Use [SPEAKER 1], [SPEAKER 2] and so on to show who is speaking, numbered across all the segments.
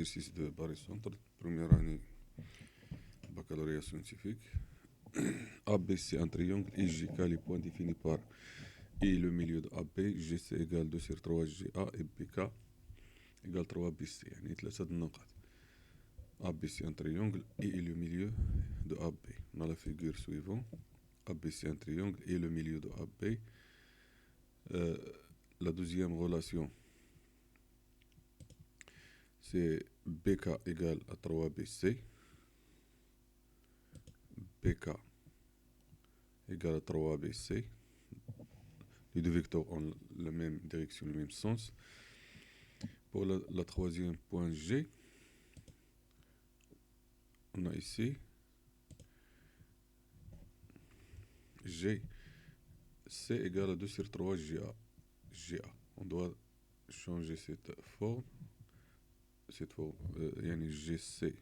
[SPEAKER 1] exercice de barycentre, première année baccalauréat scientifique. ABC, un triangle, IJK, les points définis par I, le milieu de AB, GC égale 2 sur 3 GA et BK égale 3 BC. يعني ثلاثة النقط. ABC, un triangle, I est le milieu de AB. On a la figure suivante. ABC, un triangle, I est le milieu de AB. La deuxième relation, c'est BK égale à 3BC. BK égale à 3BC. Les deux vecteurs ont la même direction, le même sens. Pour la troisième point G, on a ici G, C égale à 2 sur 3 GA. On doit changer cette forme. Yani GC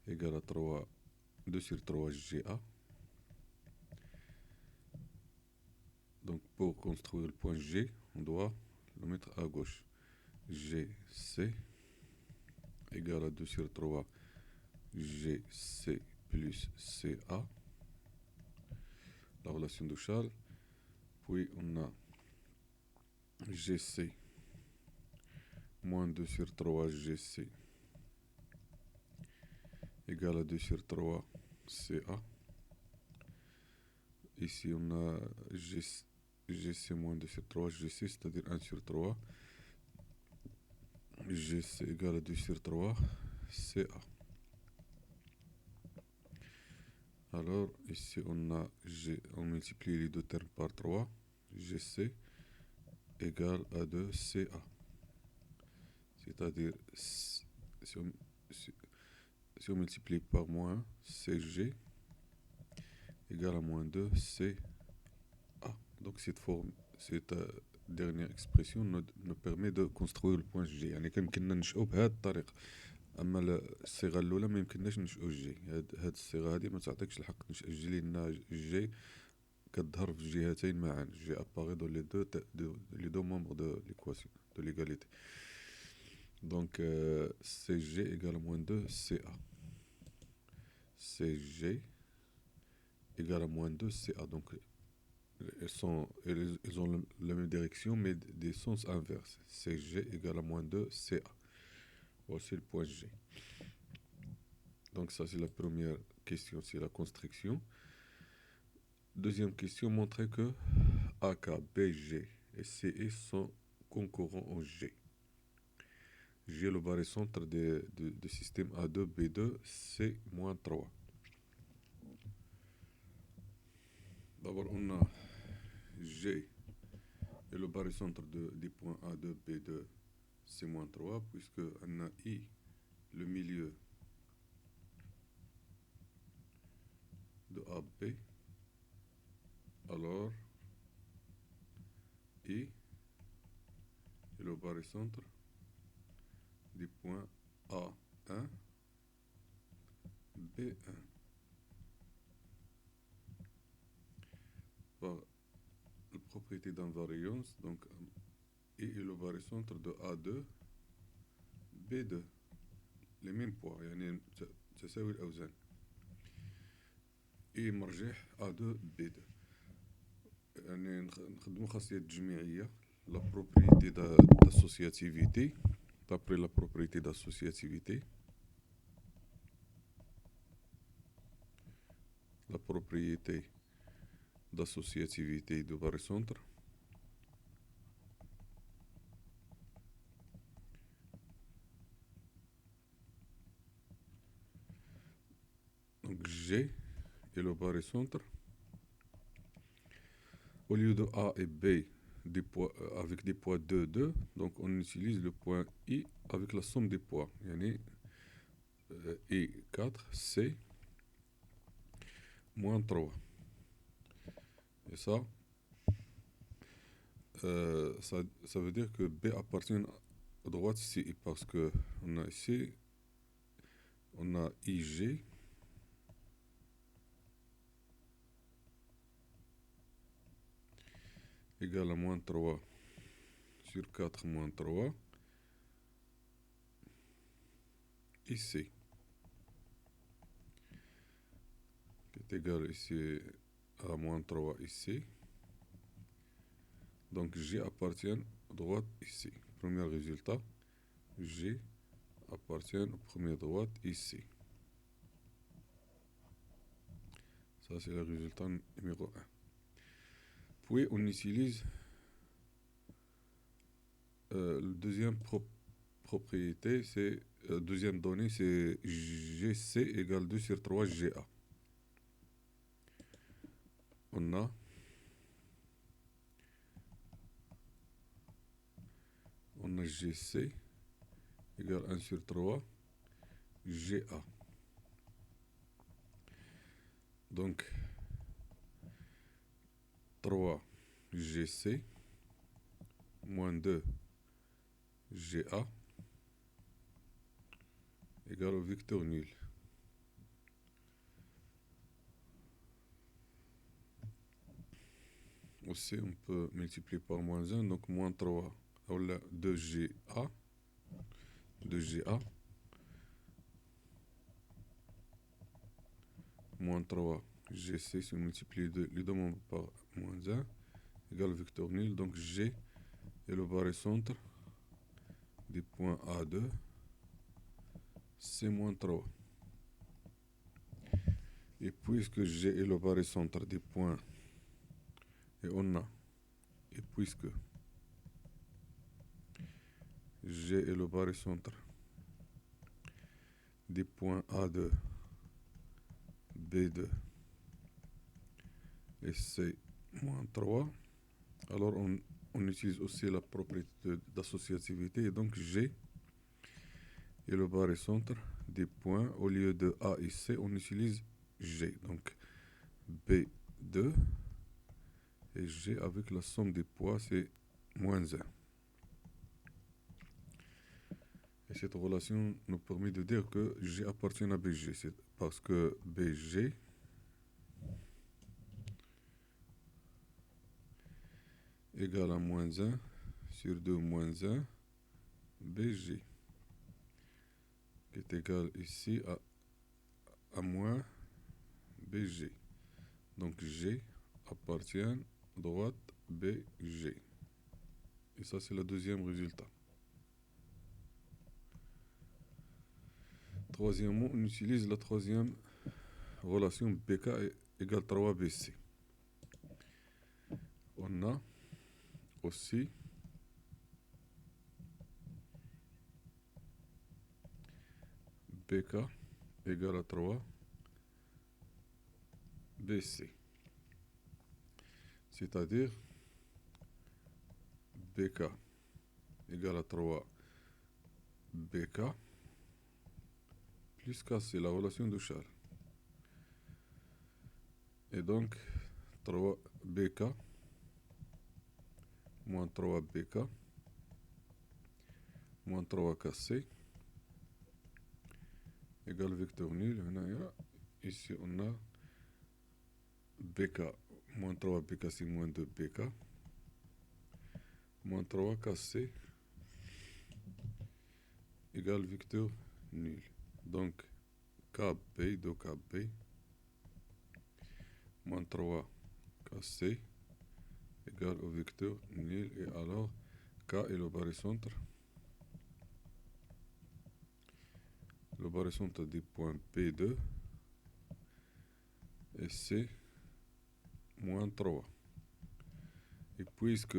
[SPEAKER 1] égale à 2 sur 3 GA. Donc pour construire le point G, on doit le mettre à gauche. GC égale à 2 sur 3 GC plus CA. La relation de Charles. Puis on a GC moins 2 sur 3 GC égale à 2 sur 3 CA. Ici on a GC moins 2 sur 3 GC, c'est-à-dire 1 sur 3. GC égale à 2 sur 3 CA. Alors ici on multiplie les deux termes par 3. GC égale à 2 CA. C'est-à-dire si on multiplie par moins 1, CG égale à moins 2 CA. Donc cette dernière expression nous permet de construire le point G. يعني كنا ننشئو بهذه الطريقة. أما الصيغة الأولى ما يمكنناش ننشئو الجي. هاد الصيغة هذه ما تعطيكش الحق تنشئ الجي لأن الجي كتظهر في الجهتين معا. الجي apparaît dans les deux membres de l'équation de l'égalité. Donc CG égale à moins 2 CA. CG égale à moins 2 CA. Donc elles ont la même direction mais des sens inverses. CG égale à moins 2 CA. Voici le point G. Donc ça c'est la première question, c'est la construction. Deuxième question, montrer que AK, BG et CE sont concurrents en G. G est le barycentre de système A2, B2, C-3. D'abord on a G est le barycentre des points A2, B2, C-3, puisque on a I, le milieu de AB. Alors I est le barycentre des points A1, B1. Par la propriété d'invariance, donc I est le barycentre de A2, B2. Les mêmes poids, يعني تساوي الأوزان. I مرجح A2, B2. يعني نخدمو خاصية الجميعية. La propriété d'associativité. D'après la propriété d'associativité, la propriété d'associativité du barycentre, donc G est le barycentre. Au lieu de A et B avec des poids 2, 2, donc on utilise le point I avec la somme des poids. Yani I 4, C moins 3. Et ça veut dire que B appartient à droite CI, parce que on a ici, on a IG égale à moins 3 sur 4 moins 3. ici, qui est égal ici à moins 3 ici. Donc G appartient à droite ici. Premier résultat, G appartient au premier droite ici. Ça, c'est le résultat numéro 1. Puis, on utilise la deuxième propriété, c'est deuxième donnée, c'est GC égale 2 sur 3 GA. On a GC égale 1 sur 3 GA. Donc, 3 GC moins 2 GA égale au vecteur nul. Aussi, on peut multiplier par moins 1, donc moins 3, voilà 2GA, 2GA, moins 3 GC, si on multiplie les deux membres par moins 1, égale au vecteur nul, donc G est le barycentre des points A2, C moins 3. Et puisque G est le barycentre des points, et puisque G est le barycentre des points A2, B2 et C moins 3, alors on utilise aussi la propriété d'associativité, et donc G est le barycentre des points, au lieu de A et C, on utilise G, donc B2 et G avec la somme des poids, c'est moins 1. Et cette relation nous permet de dire que G appartient à BG, c'est parce que BG égale à moins 1 sur 2 moins 1 BG, qui est égal ici à moins BG. Donc G appartient à droite BG. Et ça, c'est le deuxième résultat. Troisièmement, on utilise la troisième relation BK égale 3BC. On a aussi BK égale à 3 BC. C'est-à-dire BK égale à 3 BK plus K, c'est la relation de Charles. Et donc 3 BK moins 3 BK moins 3 KC égale vecteur nul. Ici on a BK moins 3 BK, c'est moins 2 BK moins 3 KC égale vecteur nul. Donc KB de KB moins 3 KC égale au vecteur nul. Et alors K est le barycentre des points P2 et C moins 3. Et puisque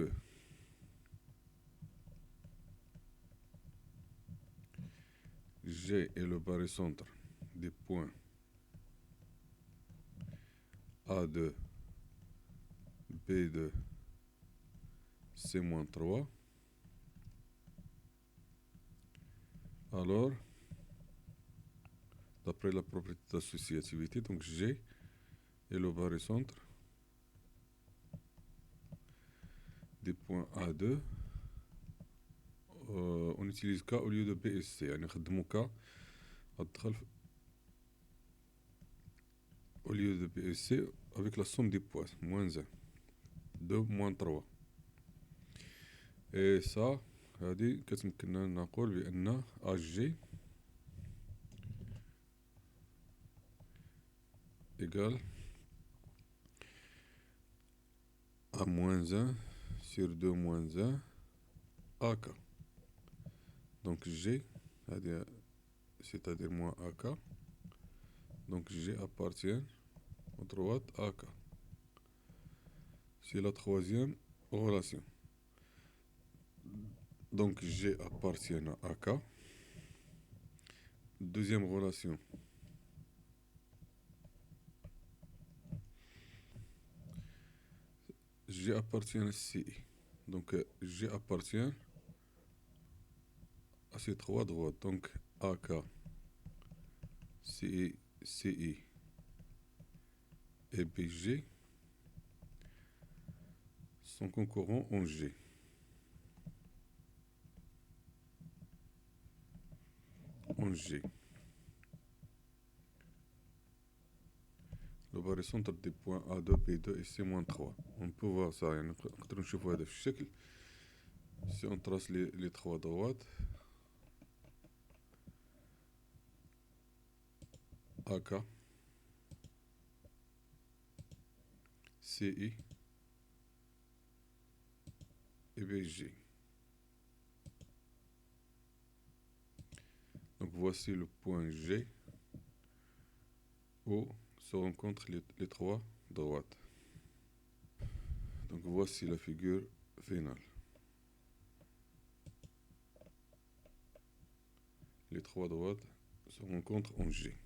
[SPEAKER 1] G est le barycentre des points A2, B2, C moins 3, alors, d'après la propriété d'associativité, donc G est le barycentre des points A2. On utilise K au lieu de B et C. يعني خدموا K au lieu de B et C avec la somme des poids, moins 1, 2 moins 3. Et ça, هذه كتمكننا نقول بأن AG égale A moins 1 sur 2 moins 1 AK. Donc G, c'est-à-dire moins AK. Donc G appartient au droite AK. C'est la troisième relation. Donc G appartient à AK. Deuxième relation. G appartient à CI. Donc G appartient à ces trois droites. Donc AK, CI et BG sont concurrents en G. Le barycentre des points A2, P2 et C-3. On peut voir ça. Si on trace les trois droites, AK, CI et BG. Donc voici le point G où se rencontrent les trois droites. Donc voici la figure finale. Les trois droites se rencontrent en G.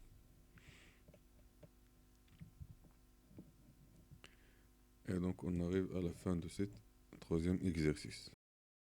[SPEAKER 1] Et donc on arrive à la fin de cet troisième exercice.